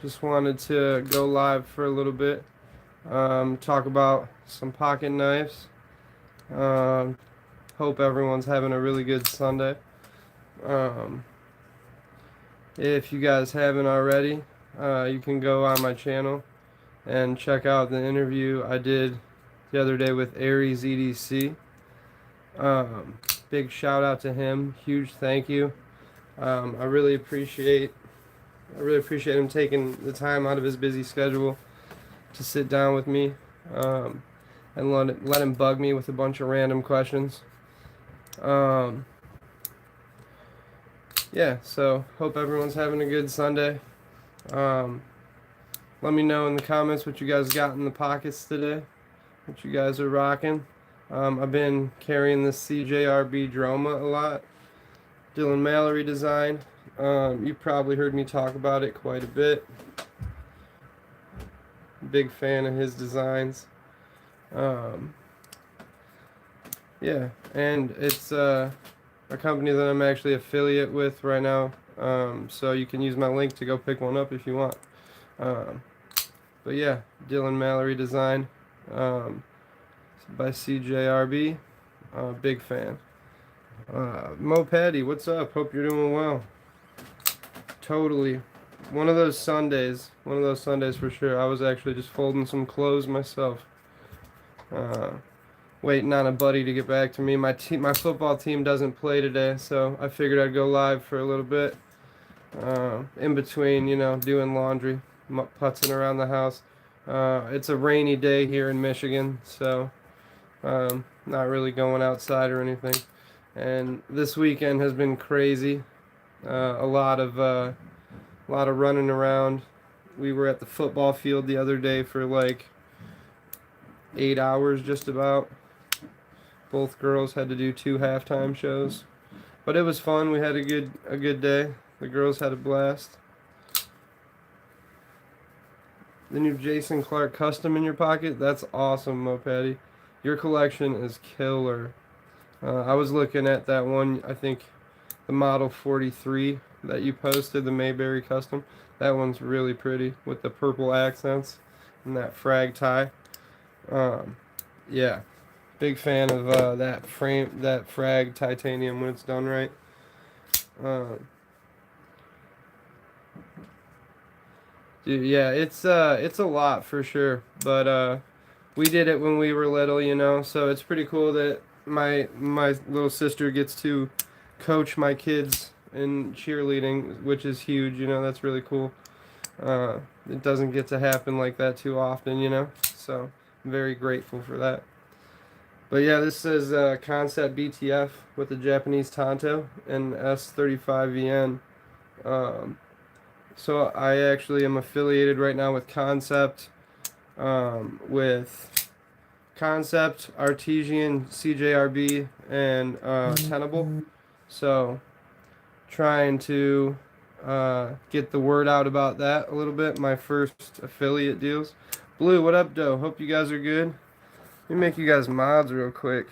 Just wanted to go live for a little bit, talk about some pocket knives. Um, Hope everyone's having a really good Sunday. Um, if you guys haven't already, you can go on my channel and check out the interview I did the other day with Aries EDC. Big shout out to him. Huge thank you. I really appreciate him taking the time out of his busy schedule to sit down with me, and let him bug me with a bunch of random questions. Yeah, so hope everyone's having a good Sunday. Let me know in the comments what you guys got in the pockets today, what you guys are rocking. I've been carrying this CJRB Droma a lot. Dylan Mallory design. You've probably heard me talk about it quite a bit. Big fan of his designs. Yeah, and it's a company that I'm actually affiliate with right now. So you can use my link to go pick one up if you want. But yeah, Dylan Mallory design, by CJRB. Big fan. Mo Patty, what's up? Hope you're doing well. Totally. One of those Sundays for sure. I was actually just folding some clothes myself. Waiting on a buddy to get back to me. My football team doesn't play today, so I figured I'd go live for a little bit. In between, doing laundry, putzing around the house. It's a rainy day here in Michigan, so not really going outside or anything. And this weekend has been crazy. A lot of running around. We were at the football field the other day for like 8 hours just about. Both girls had to do 2 halftime shows, but it was fun. We had a good day. The girls had a blast. The new Jason Clark custom in your pocket? That's awesome, Mo Patty. Your collection is killer. I was looking at that one, I think the Model 43 that you posted, the Mayberry custom. That one's really pretty with the purple accents and that frag tie. Yeah, big fan of that frag titanium when it's done right. Dude, yeah, it's a lot for sure, but we did it when we were little, so it's pretty cool that my little sister gets to coach my kids in cheerleading, which is huge, that's really cool. It doesn't get to happen like that too often, so I'm very grateful for that. But yeah, this says Concept BTF with the Japanese Tanto and S35VN. So I actually am affiliated right now with Concept, Artesian, CJRB, and Tenable. So trying to get the word out about that a little bit. My first affiliate deals. Blue, what up, Doe? Hope you guys are good. Let me make you guys mods real quick.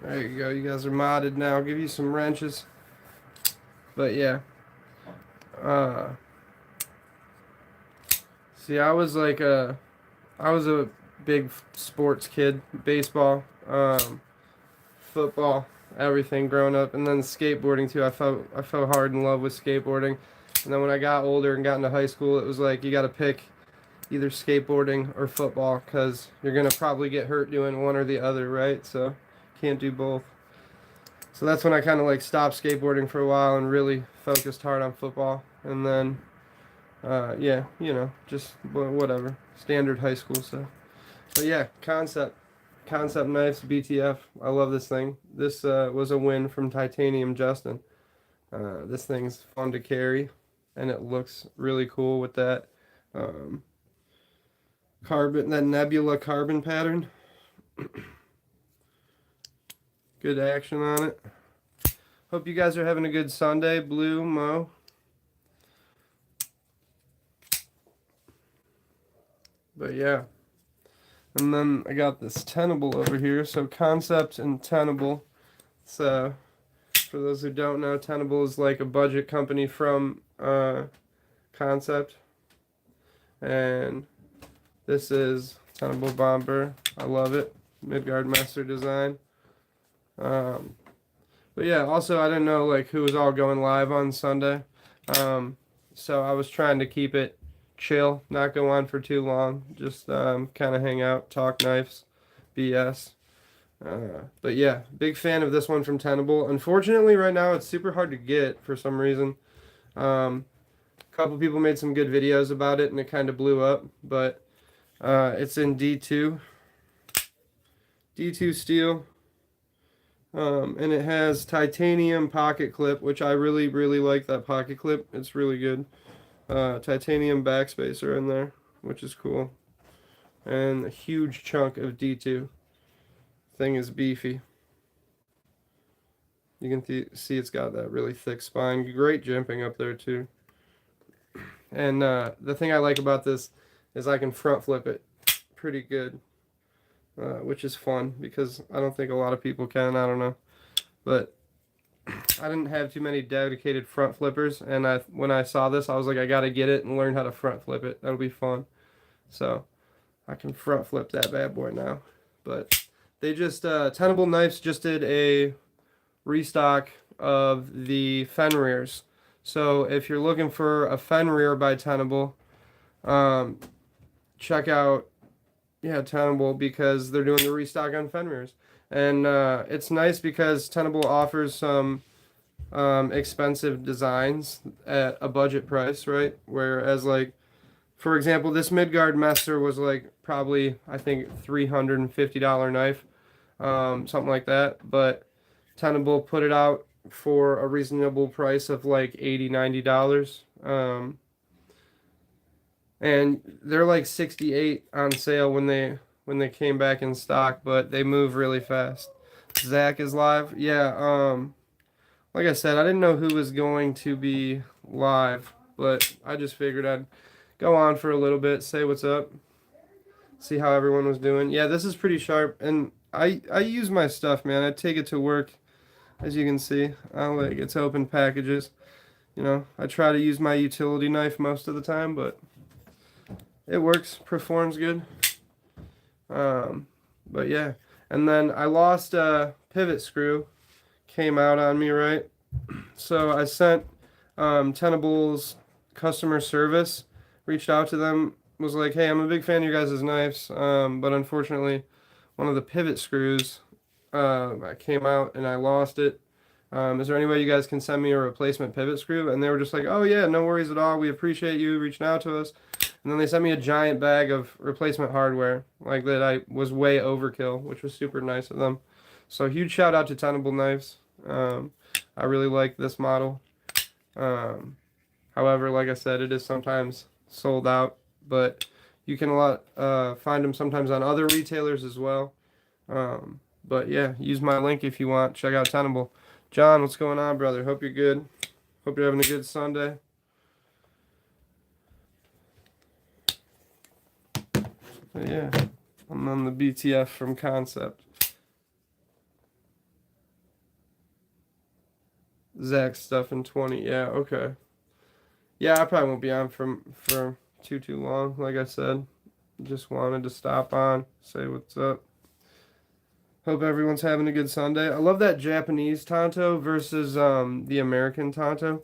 There you go. You guys are modded now. I'll give you some wrenches. But yeah. See, I was a big sports kid. Baseball, football, everything growing up, and then skateboarding too. I fell hard in love with skateboarding. And then when I got older and got into high school, it was like you got to pick either skateboarding or football because you're gonna probably get hurt doing one or the other, right? So can't do both. So that's when I kind of like stopped skateboarding for a while and really focused hard on football. And then, yeah, just whatever, standard high school stuff. But yeah, Concept Knives BTF. I love this thing. This was a win from Titanium Justin. This thing's fun to carry, and it looks really cool with that that nebula carbon pattern. Good action on it. Hope you guys are having a good Sunday, Blue, Mo. But yeah, And then I got this Tenable over here. So Concept and Tenable. So for those who don't know, Tenable is like a budget company from Concept. And this is Tenable Bomber. I love it. Midgard Master design. But yeah, also I didn't know like who was all going live on Sunday. So I was trying to keep it chill, not go on for too long, just kind of hang out, talk knives, BS. But yeah, big fan of this one from Tenable. Unfortunately, right now it's super hard to get for some reason. A couple people made some good videos about it and it kind of blew up, but it's in D2 steel. And it has titanium pocket clip, which I really, really like that pocket clip. It's really good. Titanium backspacer in there, which is cool. And a huge chunk of D2. Thing is beefy. You can see it's got that really thick spine. Great jimping up there too. And the thing I like about this is I can front flip it pretty good. Which is fun because I don't think a lot of people can. I don't know. But I didn't have too many dedicated front flippers, and when I saw this, I was like, I gotta get it and learn how to front flip it. That'll be fun. So I can front flip that bad boy now. But they just Tenable Knives just did a restock of the Fenriers. So if you're looking for a Fenrir by Tenable, check out Tenable because they're doing the restock on Fenriers. And it's nice because Tenable offers some expensive designs at a budget price, right? Whereas, like, for example, this Midgard Messer was like probably, I think, $350 knife, something like that. But Tenable put it out for a reasonable price of like $80, $90. And they're like 68 on sale when they came back in stock, but they move really fast. Zach is live. Yeah, like I said, I didn't know who was going to be live, but I just figured I'd go on for a little bit, say what's up, see how everyone was doing. Yeah, this is pretty sharp, and I use my stuff, man. I take it to work, as you can see. I like it's open packages. You know, I try to use my utility knife most of the time, but it works, performs good. But yeah, and then I lost a pivot screw, came out on me, right? So I sent Tenable's customer service, reached out to them, was like, hey, I'm a big fan of your guys' knives, but unfortunately, one of the pivot screws came out and I lost it. Is there any way you guys can send me a replacement pivot screw? And they were just like, oh yeah, no worries at all. We appreciate you reaching out to us. And then they sent me a giant bag of replacement hardware, like that I was way overkill, which was super nice of them. So huge shout out to Tenable Knives. I really like this model. However, like I said, it is sometimes sold out, but you can find them sometimes on other retailers as well. But yeah, use my link if you want. Check out Tenable. John, what's going on, brother? Hope you're good. Hope you're having a good Sunday. But yeah, I'm on the BTF from Concept. Zach stuff in 20. Yeah, okay. Yeah, I probably won't be on for too long. Like I said, just wanted to stop on, say what's up. Hope everyone's having a good Sunday. I love that Japanese Tonto versus the American Tonto.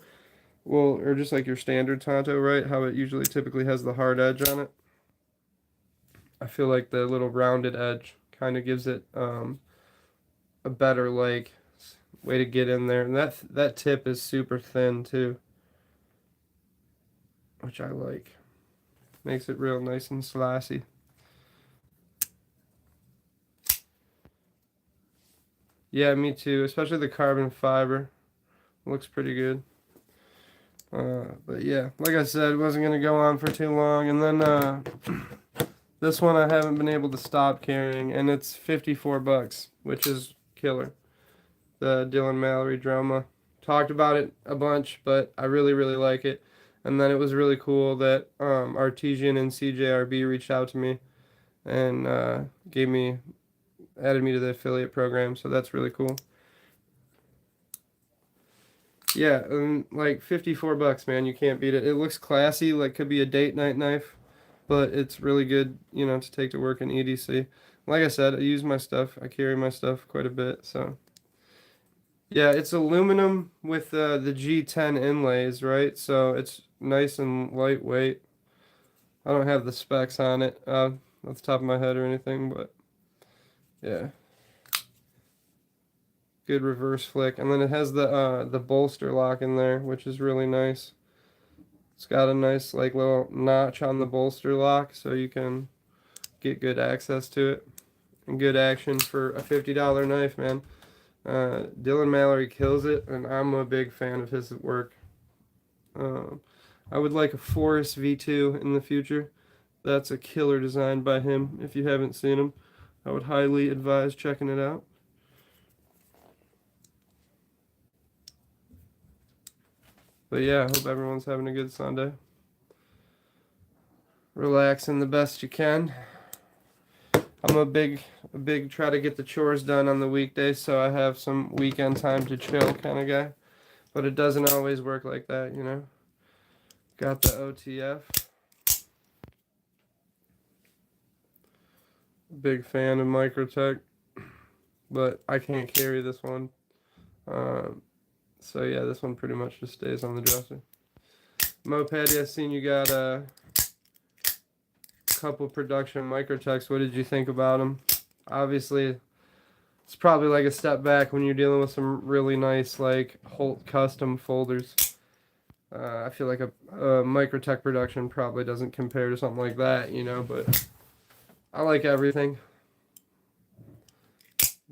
Well, or just like your standard Tonto, right? How it usually typically has the hard edge on it. I feel like the little rounded edge kind of gives it a better like way to get in there. And that tip is super thin too, which I like. Makes it real nice and slicey. Yeah, me too. Especially the carbon fiber. Looks pretty good. But yeah, like I said, wasn't going to go on for too long. And then this one I haven't been able to stop carrying. And it's $54, which is killer. The Dylan Mallory Drama. Talked about it a bunch, but I really, really like it. And then it was really cool that Artesian and CJRB reached out to me and added me to the affiliate program, so that's really cool. Yeah, like $54, man. You can't beat it. It looks classy, like could be a date night knife, but it's really good, to take to work in EDC. Like I said, I use my stuff. I carry my stuff quite a bit, so. Yeah, it's aluminum with the G10 inlays, right? So it's nice and lightweight. I don't have the specs on it off the top of my head or anything, but yeah. Good reverse flick. And then it has the bolster lock in there, which is really nice. It's got a nice like little notch on the bolster lock so you can get good access to it and good action for a $50 knife, man. Dylan Mallory kills it, and I'm a big fan of his work. I would like a Forest V2 in the future. That's a killer design by him. If you haven't seen him, I would highly advise checking it out. But yeah, I hope everyone's having a good Sunday. Relaxing the best you can. I'm a big try to get the chores done on the weekdays so I have some weekend time to chill kind of guy. But it doesn't always work like that, Got the OTF. Big fan of Microtech, but I can't carry this one. So yeah, this one pretty much just stays on the dresser. Moped, I seen you got a couple production Microtechs. What did you think about them? Obviously, it's probably like a step back when you're dealing with some really nice like Holt custom folders. I feel like a Microtech production probably doesn't compare to something like that, but I like everything.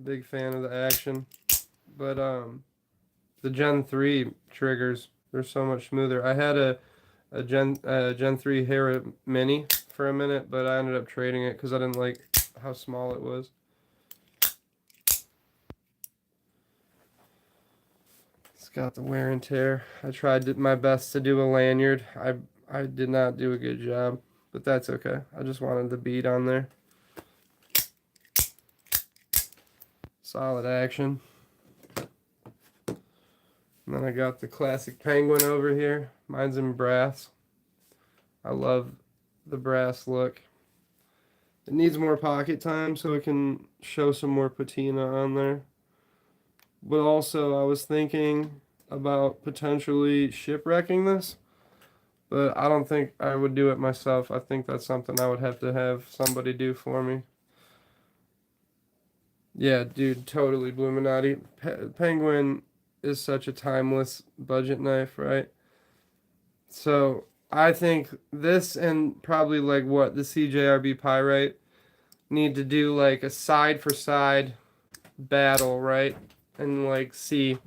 Big fan of the action. But the Gen 3 triggers, they're so much smoother. I had a Gen 3 Hera Mini for a minute, but I ended up trading it because I didn't like how small it was. It's got the wear and tear. I tried my best to do a lanyard. I did not do a good job, but that's okay. I just wanted the bead on there. Solid action. And then I got the classic Penguin over here. Mine's in brass. I love the brass look. It needs more pocket time so it can show some more patina on there. But also I was thinking about potentially shipwrecking this. But I don't think I would do it myself. I think that's something I would have to have somebody do for me. Yeah, dude, totally Bluminati. Penguin is such a timeless budget knife, right? So I think this and probably like what the CJRB Pyrite need to do like a side for side battle, right? And like see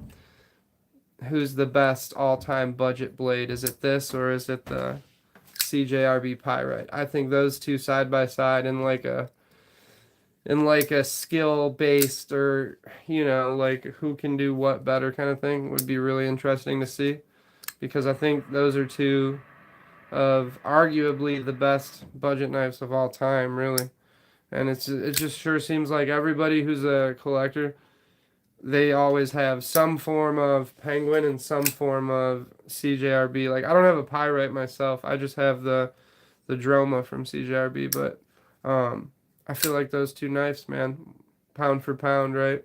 who's the best all-time budget blade. Is it this or is it the CJRB Pyrite? I think those two side by side in like a skill based or like who can do what better kind of thing would be really interesting to see, because I think those are two of arguably the best budget knives of all time, really. And it just sure seems like everybody who's a collector, they always have some form of Penguin and some form of CJRB. Like I don't have a Pyrite myself. I just have the Droma from CJRB, but I feel like those two knives, man, pound for pound, right?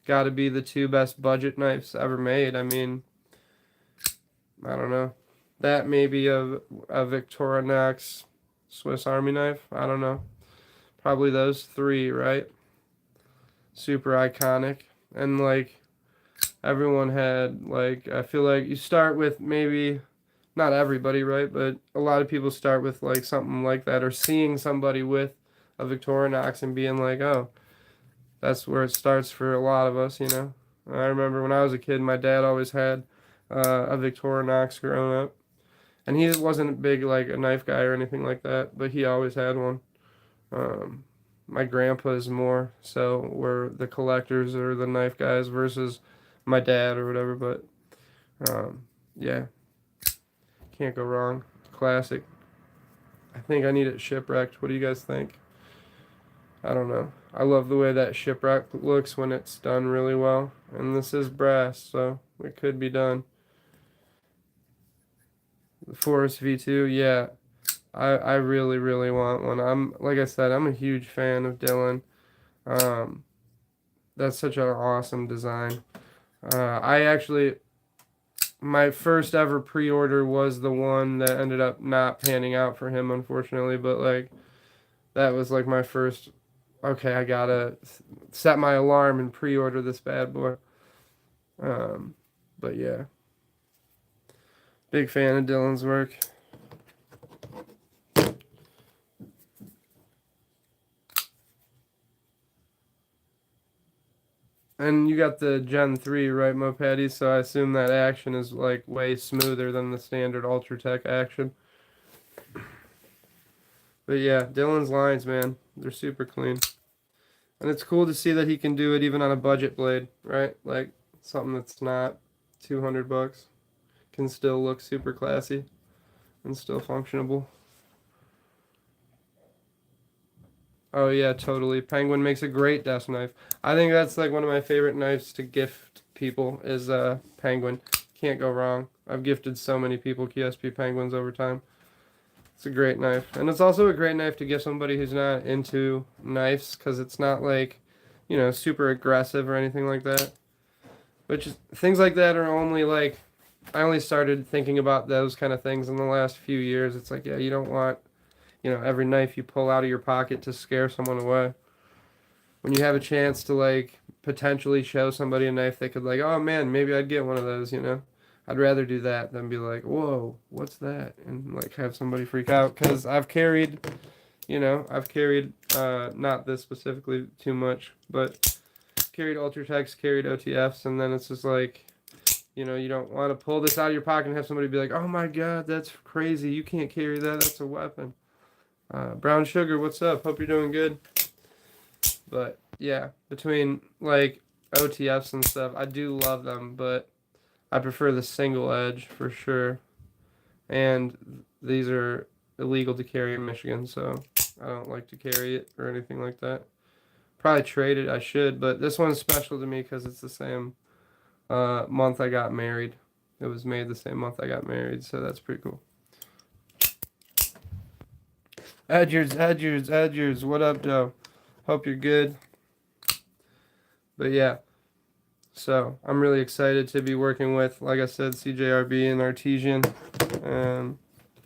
Got to be the two best budget knives ever made. I mean, I don't know. That maybe a Victorinox Swiss Army knife. I don't know. Probably those three, right? Super iconic. And like everyone had like I feel like you start with maybe not everybody, right? But a lot of people start with like something like that or seeing somebody with a Victorinox and being like, "Oh, that's where it starts for a lot of us," I remember when I was a kid, my dad always had a Victorinox growing up. And he wasn't big like a knife guy or anything like that, but he always had one. My grandpa's more so we're the collectors or the knife guys versus my dad or whatever. But yeah, can't go wrong. Classic. I think I need it shipwrecked. What do you guys think? I don't know. I love the way that shipwreck looks when it's done really well. And this is brass, so it could be done. The Forest V2, yeah. I really, really want one. Like I said, I'm a huge fan of Dylan. Um, that's such an awesome design. I actually, my first ever pre-order was the one that ended up not panning out for him, unfortunately. But like, that was like my first. Okay, I gotta set my alarm and pre-order this bad boy. Um, but yeah, big fan of Dylan's work. And you got the Gen 3, right, Mopedi? So I assume that action is like way smoother than the standard Ultratech action. But yeah, Dylan's lines, man, they're super clean. And it's cool to see that he can do it even on a budget blade, right? Like something that's not 200 bucks can still look super classy and still functionable. Oh yeah, totally. Penguin makes a great desk knife. I think that's like one of my favorite knives to gift people is Penguin. Can't go wrong. I've gifted so many people KSP Penguins over time. It's a great knife. And it's also a great knife to give somebody who's not into knives because it's not like, super aggressive or anything like that. Which things like that are only like I only started thinking about those kind of things in the last few years. It's like, yeah, you don't want, every knife you pull out of your pocket to scare someone away. When you have a chance to like potentially show somebody a knife, they could like, oh man, maybe I'd get one of those. I'd rather do that than be like, whoa, what's that? And like have somebody freak out. Because I've carried, not this specifically too much, but carried Ultratechs, carried OTFs, and then it's just like, you don't want to pull this out of your pocket and have somebody be like, oh my God, that's crazy. You can't carry that. That's a weapon. Brown Sugar, what's up? Hope you're doing good. But yeah, between like OTFs and stuff, I do love them, but I prefer the single edge for sure. And these are illegal to carry in Michigan, so I don't like to carry it or anything like that. Probably trade it, I should, but this one's special to me because it's the same month I got married. It was made the same month I got married, so that's pretty cool. Edgers, what up, Joe? Hope you're good. But yeah, so I'm really excited to be working with, like I said, CJRB and Artesian and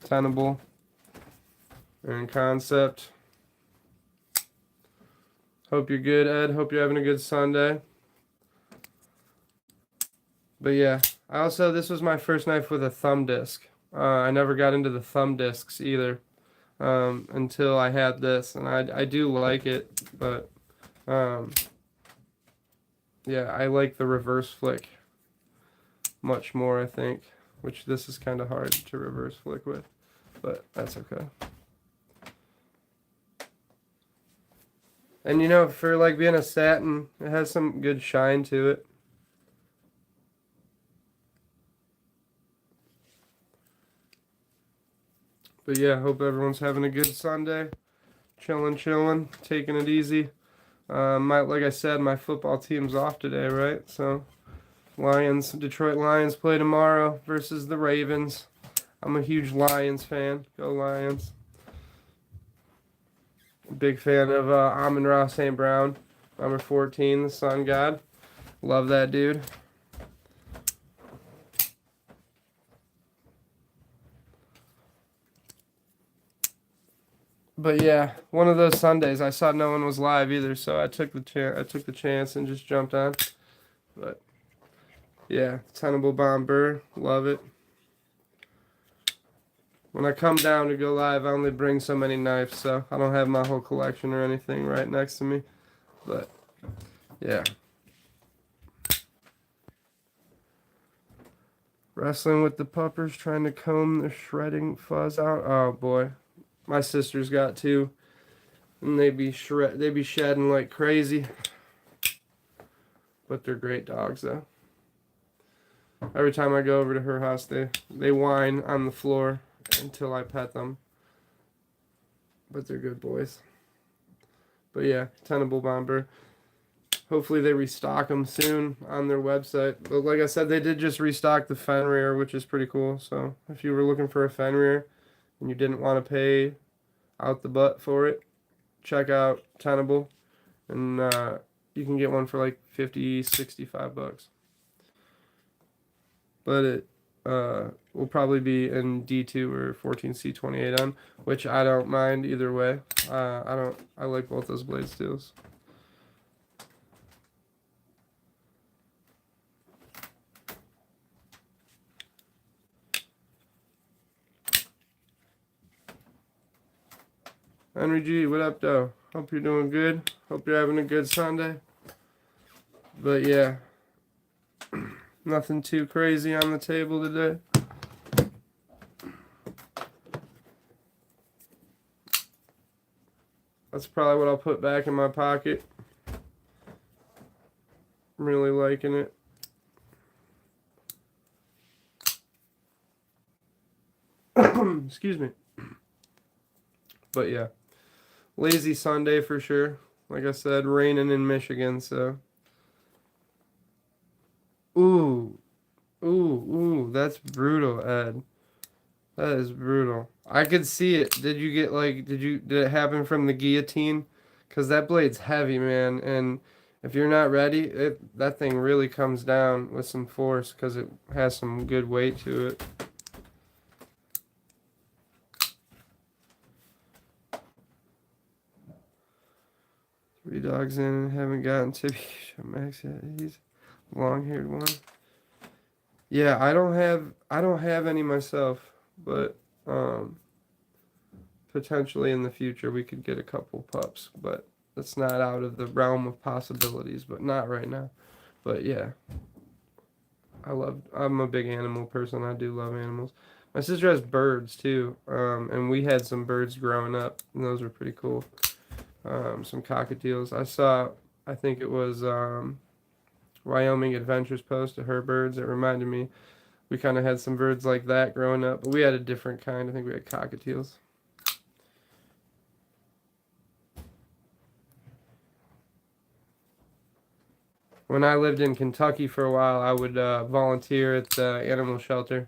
Tenable and Concept. Hope you're good, Ed. Hope you're having a good Sunday. But yeah, this was my first knife with a thumb disc. I never got into the thumb discs either until I had this, and I do like it, but yeah, I like the reverse flick much more, I think, which this is kind of hard to reverse flick with, but that's okay. And for like being a satin, it has some good shine to it. But yeah, hope everyone's having a good Sunday. Chilling, taking it easy. Like I said, my football team's off today, right? So, Detroit Lions play tomorrow versus the Ravens. I'm a huge Lions fan. Go Lions. Big fan of Amon-Ra St. Brown, number 14, the Sun God. Love that dude. But yeah, one of those Sundays I saw no one was live either, so I took the chance and just jumped on. But yeah, Tenable Bomber, love it. When I come down to go live, I only bring so many knives, so I don't have my whole collection or anything right next to me. But yeah. Wrestling with the puppers, trying to comb the shredding fuzz out. Oh boy. My sister's got two. And they be shedding like crazy. But they're great dogs though. Every time I go over to her house, they whine on the floor until I pet them. But they're good boys. But yeah, tenable bomber. Hopefully they restock them soon on their website. But like I said, they did just restock the Fenrir, which is pretty cool. So if you were looking for a Fenrir and you didn't want to pay out the butt for it, check out Tenable. And you can get one for like 50, 65 bucks. But it will probably be in D2 or 14C28M, which I don't mind either way. I like both those blade steels. Henry G, what up, though? Hope you're doing good. Hope you're having a good Sunday. But yeah, nothing too crazy on the table today. That's probably what I'll put back in my pocket. I'm really liking it. Excuse me. But yeah, lazy Sunday for sure. Like I said, raining in Michigan, so. Ooh, that's brutal, Ed. That is brutal. I could see it. Did it happen from the guillotine? Because that blade's heavy, man. And if you're not ready, that thing really comes down with some force because it has some good weight to it. Three dogs in and haven't gotten to Max yet. He's a long-haired one. Yeah, I don't have any myself, but potentially in the future we could get a couple pups, but that's not out of the realm of possibilities, but not right now. But yeah, I'm a big animal person. I do love animals. My sister has birds too, and we had some birds growing up, and those were pretty cool. Some cockatiels. I think it was Wyoming Adventures post of her birds. It reminded me, we kind of had some birds like that growing up, but we had a different kind. I think we had cockatiels. When I lived in Kentucky for a while, I would volunteer at the animal shelter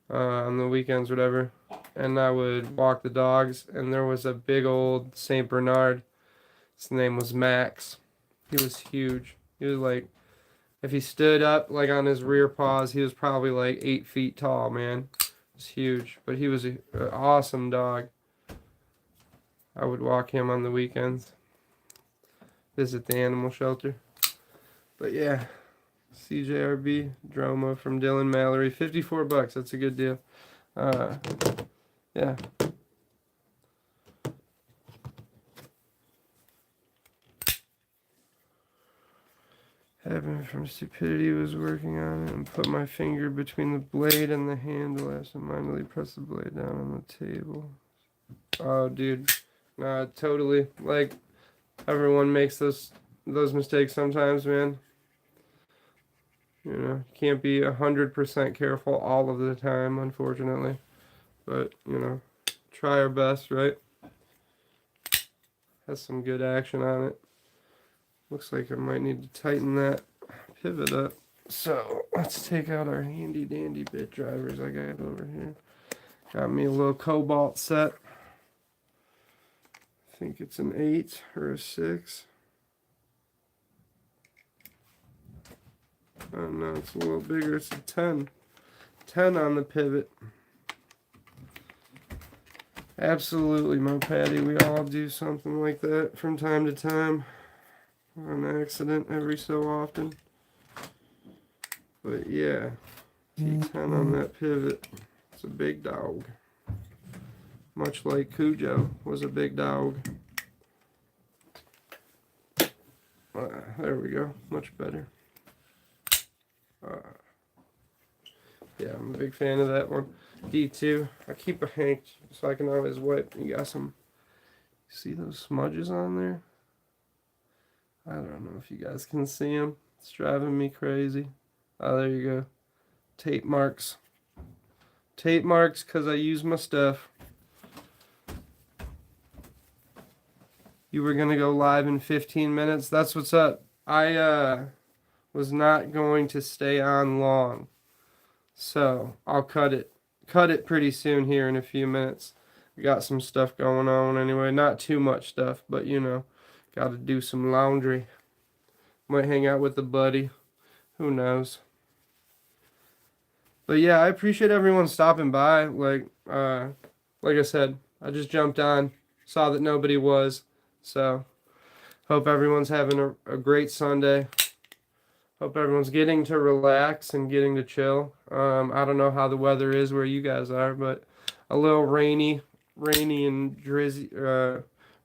on the weekends, whatever, and I would walk the dogs. And there was a big old Saint Bernard. His name was Max. He was huge. He was like, if he stood up like on his rear paws, he was probably like 8 feet tall, man. It was huge, but he was an awesome dog. I would walk him on the weekends. Visit the animal shelter. But yeah, CJRB Droma from Dylan Mallory, 54 bucks. That's a good deal. Yeah. Heaven from Stupidity was working on it and put my finger between the blade and the handle as I mindfully press the blade down on the table. Oh, dude. Nah, totally. Like, everyone makes those mistakes sometimes, man. You know, you can't be 100% careful all of the time, unfortunately. But, you know, try our best, right? Has some good action on it. Looks like I might need to tighten that pivot up. So, let's take out our handy dandy bit drivers I got over here. Got me a little Cobalt set. I think it's an 8 or a 6. Oh no, it's a little bigger. It's a 10. 10 on the pivot. Absolutely, my Patty. We all do something like that from time to time. On accident every so often. But yeah, T10 on that pivot. It's a big dog. Much like Cujo was a big dog. There we go. Much better. Yeah, I'm a big fan of that one. D2. I keep a hank so I can always wipe. You got some. See those smudges on there? I don't know if you guys can see them. It's driving me crazy. Oh, there you go. Tape marks. Tape marks because I use my stuff. You were gonna go live in 15 minutes. That's what's up. I was not going to stay on long, so I'll cut it pretty soon here in a few minutes. We got some stuff going on anyway. Not too much stuff, but you know, got to do some laundry. Might hang out with a buddy. Who knows? But yeah, I appreciate everyone stopping by. Like I said, I just jumped on, saw that nobody was, so hope everyone's having a great Sunday. Hope everyone's getting to relax and getting to chill. I don't know how the weather is where you guys are, but a little rainy and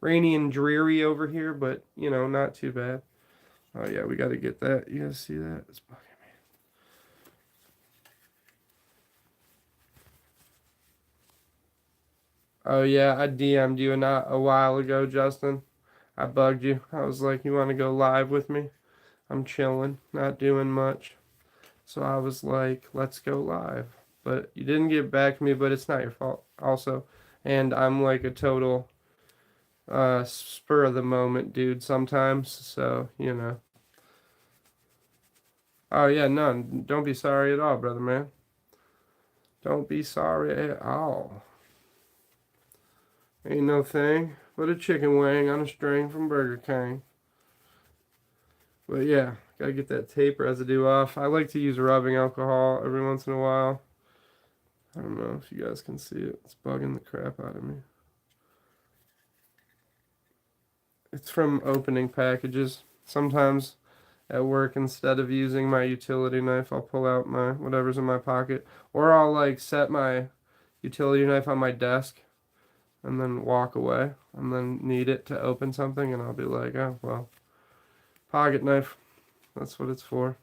rainy and dreary over here, but you know, not too bad. Oh yeah, we got to get that. You guys see that? It's bugging me. Oh yeah, I DM'd you not a while ago, Justin. I bugged you. I was like, you want to go live with me? I'm chilling, not doing much. So I was like, let's go live. But you didn't get back to me, but it's not your fault also. And I'm like a total spur of the moment dude sometimes, so you know. Oh yeah, no, don't be sorry at all, brother man. Don't be sorry at all. Ain't no thing but a chicken wing on a string from Burger King. But yeah, gotta get that tape residue off. I like to use rubbing alcohol every once in a while. I don't know if you guys can see it. It's bugging the crap out of me. It's from opening packages. Sometimes at work, instead of using my utility knife, I'll pull out my whatever's in my pocket. Or I'll like set my utility knife on my desk and then walk away and then need it to open something and I'll be like, oh, well, pocket knife. That's what it's for.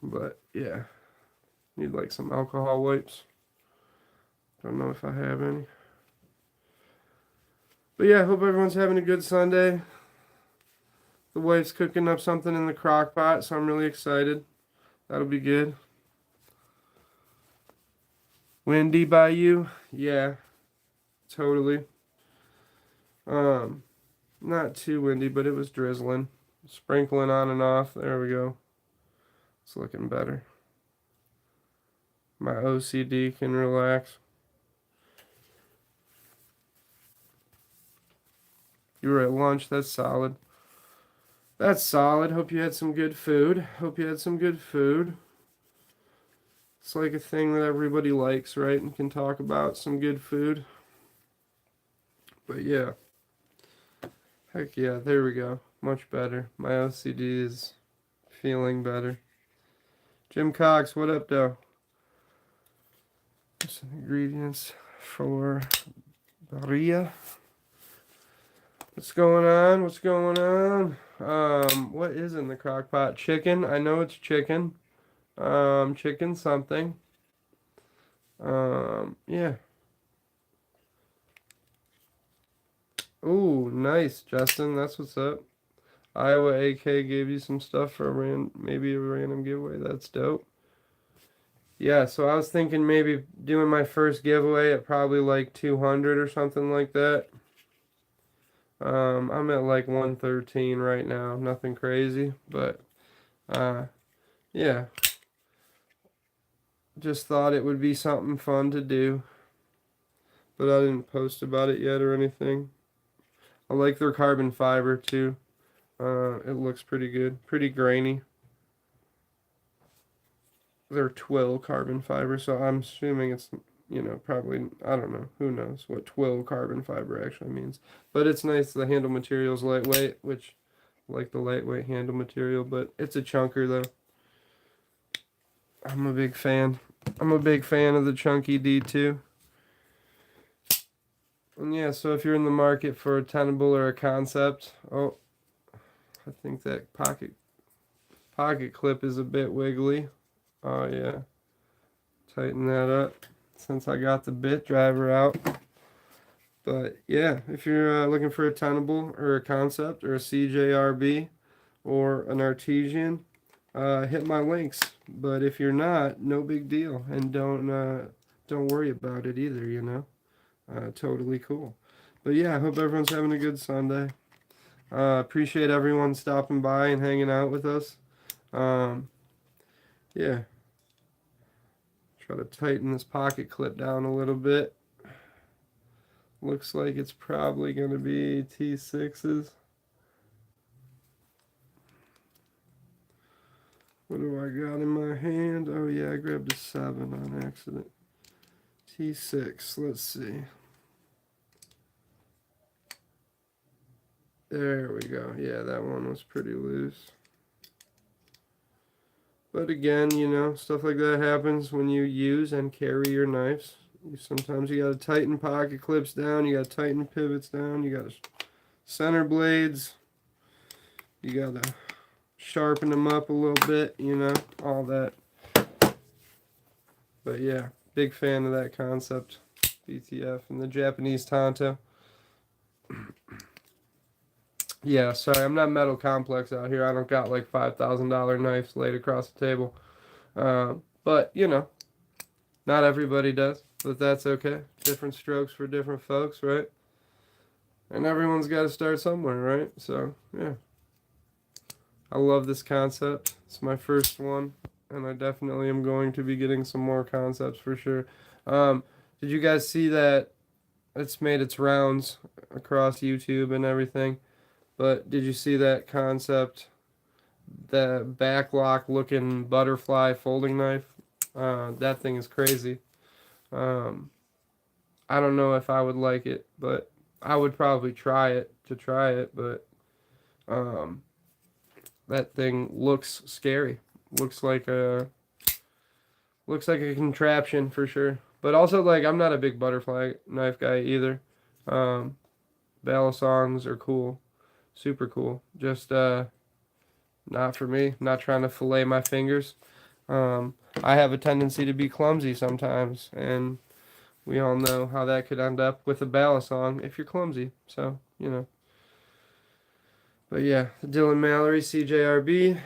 But yeah, need like some alcohol wipes. Don't know if I have any. But yeah, hope everyone's having a good Sunday. The wife's cooking up something in the crock pot, so I'm really excited. That'll be good. Windy by you? Yeah, totally. Not too windy, but it was drizzling. Sprinkling on and off. There we go. It's looking better. My OCD can relax. You were at lunch. That's solid. That's solid. Hope you had some good food. Hope you had some good food. It's like a thing that everybody likes, right? And can talk about some good food. But yeah. Heck yeah, there we go. Much better. My OCD is feeling better. Jim Cox, what up, though? Some ingredients for Maria. What's going on? What's going on? What is in the crock pot? Chicken. I know it's chicken. Chicken something. Yeah. Ooh, nice, Justin. That's what's up. Iowa AK gave you some stuff for maybe a random giveaway. That's dope. Yeah, so I was thinking maybe doing my first giveaway at probably like 200 or something like that. I'm at like 113 right now. Nothing crazy, but yeah. Just thought it would be something fun to do. But I didn't post about it yet or anything. I like their carbon fiber too. It looks pretty good. Pretty grainy. They're twill carbon fiber, so I'm assuming it's, you know, probably, I don't know, who knows what twill carbon fiber actually means. But it's nice, the handle material's lightweight, which I like the lightweight handle material, but it's a chunker though. I'm a big fan. I'm a big fan of the chunky D2. And yeah, so if you're in the market for a tenable or a concept, oh, I think that pocket clip is a bit wiggly. Oh yeah, tighten that up since I got the bit driver out. But yeah, if you're looking for a tenable or a concept or a CJRB or an artesian, hit my links. But if you're not, no big deal, and don't worry about it either. You know, totally cool. But yeah, I hope everyone's having a good Sunday. Appreciate everyone stopping by and hanging out with us. Um, yeah, try to tighten this pocket clip down a little bit. Looks like it's probably going to be T6s. What do I got in my hand? Oh yeah, I grabbed a 7 on accident. T6, let's see. There we go. Yeah, that one was pretty loose. But again, you know, stuff like that happens when you use and carry your knives. Sometimes you gotta tighten pocket clips down, you gotta tighten pivots down, you gotta center blades, you gotta sharpen them up a little bit, you know, all that. But yeah, big fan of that concept, BTF, and the Japanese Tanto. Yeah, sorry, I'm not Metal Complex out here. I don't got like $5,000 knives laid across the table. But, you know, not everybody does, but that's okay. Different strokes for different folks, right? And everyone's got to start somewhere, right? So, yeah. I love this concept. It's my first one, and I definitely am going to be getting some more concepts for sure. Did you guys see that it's made its rounds across YouTube and everything? But did you see that concept, the backlock looking butterfly folding knife? That thing is crazy. Um, I don't know if I would like it, but I would probably try it, but um, that thing looks scary. Looks like a contraption for sure. But also, like, I'm not a big butterfly knife guy either. Um, Balisongs are cool, super cool. Just not for me. Not trying to fillet my fingers. I have a tendency to be clumsy sometimes, and we all know how that could end up with a balisong if you're clumsy. So, you know. But yeah, the Dylan Mallory CJRB,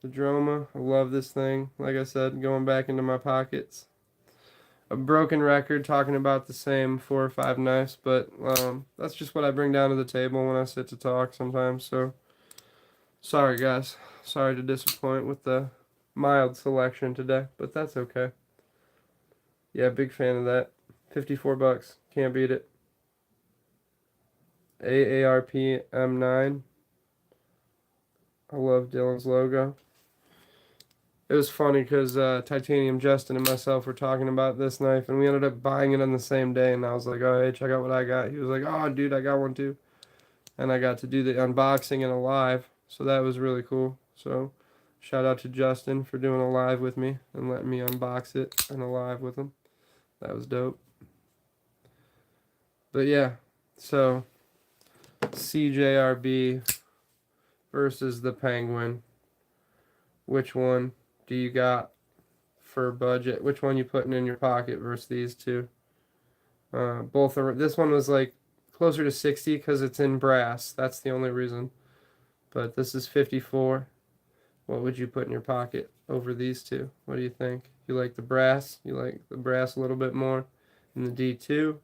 the Droma. I love this thing. Like I said, going back into my pockets. A broken record talking about the same 4 or 5 knives, but that's just what I bring down to the table when I sit to talk sometimes. So, sorry guys. Sorry to disappoint with the mild selection today, but that's okay. Yeah, big fan of that. $54. Can't beat it. AARP M9. I love Dylan's logo. It was funny because Titanium Justin and myself were talking about this knife, and we ended up buying it on the same day. And I was like, "Oh, hey, check out what I got." He was like, "Oh, dude, I got one too." And I got to do the unboxing and a live, so that was really cool. So, shout out to Justin for doing a live with me and letting me unbox it and a live with him. That was dope. But yeah, so CJRB versus the Penguin. Which one do you got for budget? Which one you putting in your pocket versus these two? Both are. This one was like closer to 60 because it's in brass. That's the only reason. But this is 54. What would you put in your pocket over these two? What do you think? You like the brass? You like the brass a little bit more in the D2?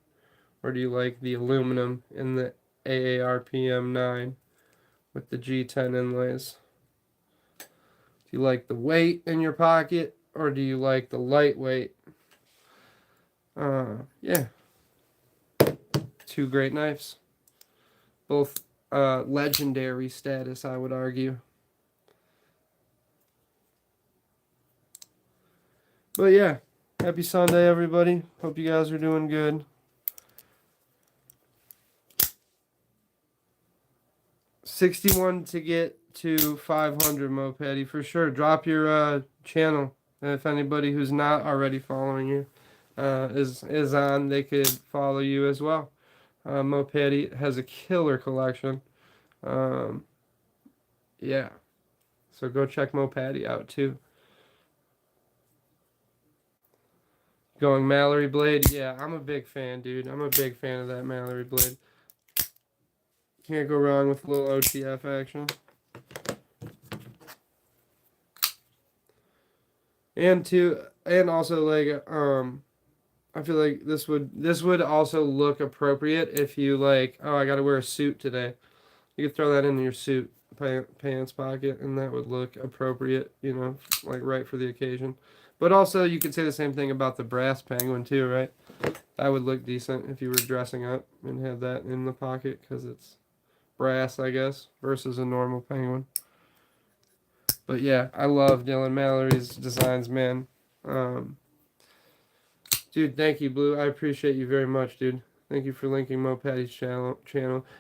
Or do you like the aluminum in the AARPM 9 with the G10 inlays? Do you like the weight in your pocket or do you like the lightweight? Yeah. 2 great knives. Both legendary status, I would argue. But yeah, happy Sunday, everybody. Hope you guys are doing good. 61 to get to 500, Mopedi, for sure. Drop your channel. If anybody who's not already following you is on, they could follow you as well. Mopedi has a killer collection. Yeah, so go check Mopedi out too. Going Mallory blade, yeah, I'm a big fan, dude. I'm a big fan of that Mallory blade. Can't go wrong with a little OTF action. And also like I feel like this would also look appropriate if you like, oh, I got to wear a suit today. You could throw that in your suit pants pocket, and that would look appropriate, like right for the occasion. But also, you could say the same thing about the brass penguin too, right? That would look decent if you were dressing up and had that in the pocket because it's brass, I guess, versus a normal penguin. But yeah, I love Dylan Mallory's designs, man. Um, Dude, thank you, Blue. I appreciate you very much, dude. Thank you for linking Mo Patty's channel.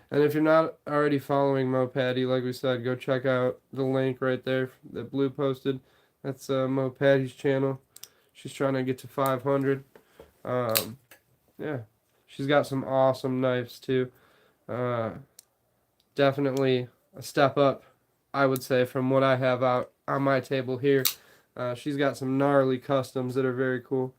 And if you're not already following Mo Patty, like we said, go check out the link right there that Blue posted. That's Mo Patty's channel. She's trying to get to 500. Um, yeah, she's got some awesome knives too. Uh, Definitely a step up, I would say, from what I have out on my table here. She's got some gnarly customs that are very cool.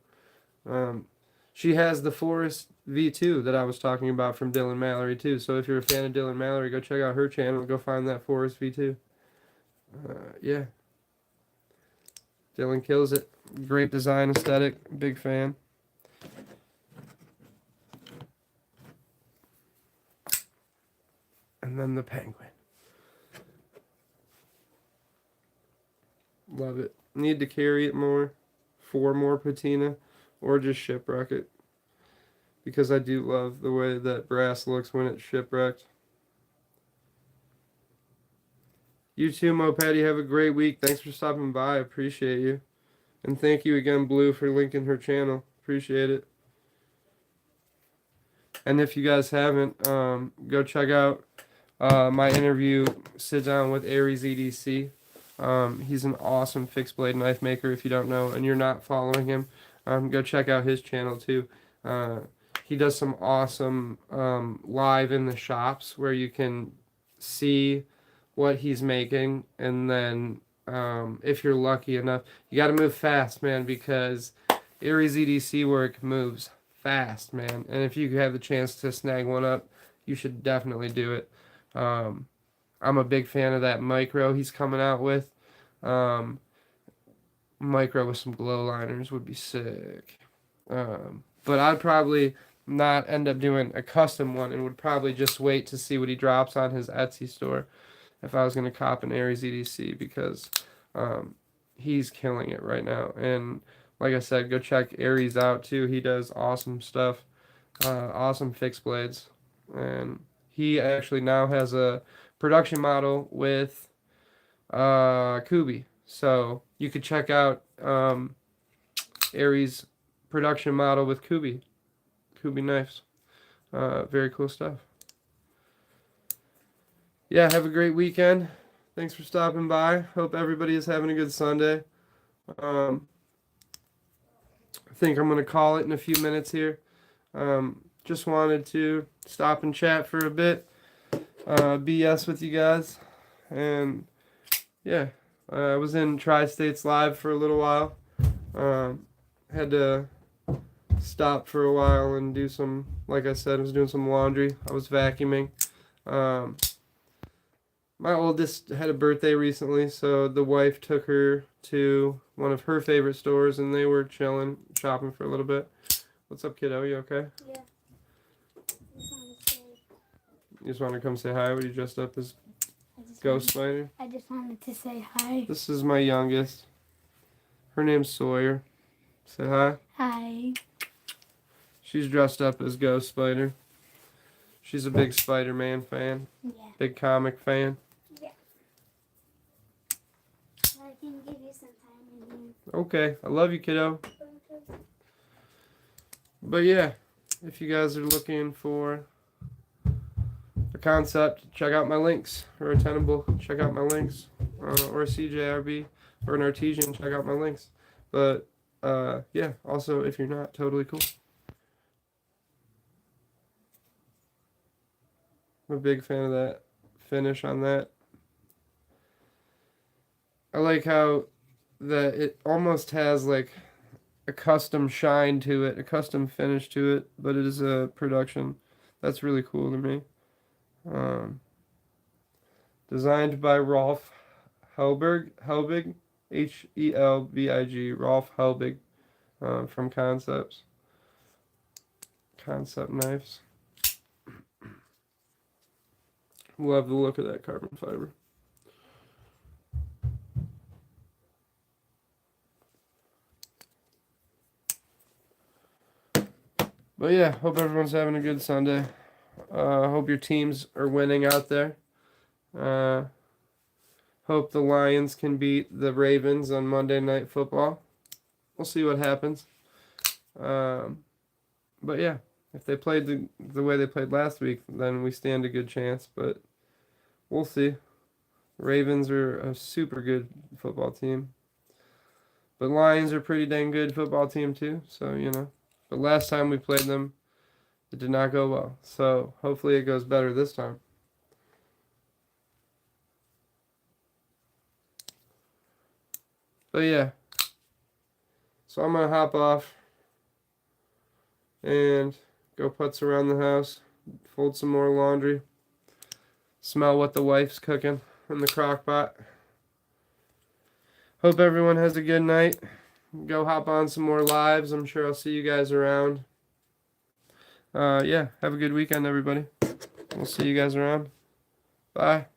Um, she has the Forest V2 that I was talking about from Dylan Mallory too. So if you're a fan of Dylan Mallory, go check out her channel. Go find that Forest V2. Yeah, Dylan kills it. Great design aesthetic. Big fan. And then the penguin. Love it. Need to carry it more. 4 more patina. Or just shipwreck it. Because I do love the way that brass looks when it's shipwrecked. You too, Mo Patty. Have a great week. Thanks for stopping by. I appreciate you. And thank you again, Blue, for linking her channel. Appreciate it. And if you guys haven't, go check out my interview, Sit Down with Aries EDC. He's an awesome fixed blade knife maker. If you don't know and you're not following him, go check out his channel too. He does some awesome live in the shops where you can see what he's making, and then if you're lucky enough, you got to move fast, man, because Aries EDC work moves fast, man. And if you have the chance to snag one up, you should definitely do it. I'm a big fan of that micro he's coming out with. Micro with some glow liners would be sick. But I'd probably not end up doing a custom one and would probably just wait to see what he drops on his Etsy store if I was going to cop an Aries EDC, because he's killing it right now. And like I said, go check Aries out too. He does awesome stuff, awesome fixed blades. And he actually now has a production model with Kubi. So you could check out Aries production model with Kubi knives. Very cool stuff. Yeah, have a great weekend. Thanks for stopping by. Hope everybody is having a good Sunday. I think I'm going to call it in a few minutes here. Just wanted to stop and chat for a bit. BS with you guys. And yeah, I was in Tri-States Live for a little while. Had to stop for a while and do some, like I said, I was doing some laundry. I was vacuuming. My oldest had a birthday recently, so the wife took her to one of her favorite stores, and they were chilling, shopping for a little bit. What's up, kiddo? You okay? Yeah. You just wanted to come say hi? What are you dressed up as? Ghost Spider? I just wanted to say hi. This is my youngest. Her name's Sawyer. Say hi. Hi. She's dressed up as Ghost Spider. She's a big Spider-Man fan. Yeah. Big comic fan. Yeah. I can give you some time in here. Okay. I love you, kiddo. But yeah, if you guys are looking for a concept, check out my links. Or a tenable, check out my links. Or a CJRB or an artesian, check out my links. But yeah, also if you're not, totally cool. I'm a big fan of that finish on that. I like how that it almost has like a custom shine to it, a custom finish to it, but it is a production. That's really cool to me. Designed by Rolf Helbig, Helbig, Rolf Helbig, from Concepts. Concept knives. Love the look of that carbon fiber. But yeah, hope everyone's having a good Sunday. Hope your teams are winning out there. Hope the Lions can beat the Ravens on Monday Night Football. We'll see what happens. But yeah, if they played the way they played last week, then we stand a good chance. But we'll see. Ravens are a super good football team. But Lions are a pretty dang good football team too. So, you know. But last time we played them, it did not go well. So hopefully it goes better this time. But yeah. So I'm going to hop off and go putz around the house, fold some more laundry, smell what the wife's cooking in the crock pot. Hope everyone has a good night. Go hop on some more lives. I'm sure I'll see you guys around. Yeah, have a good weekend, everybody. We'll see you guys around. Bye.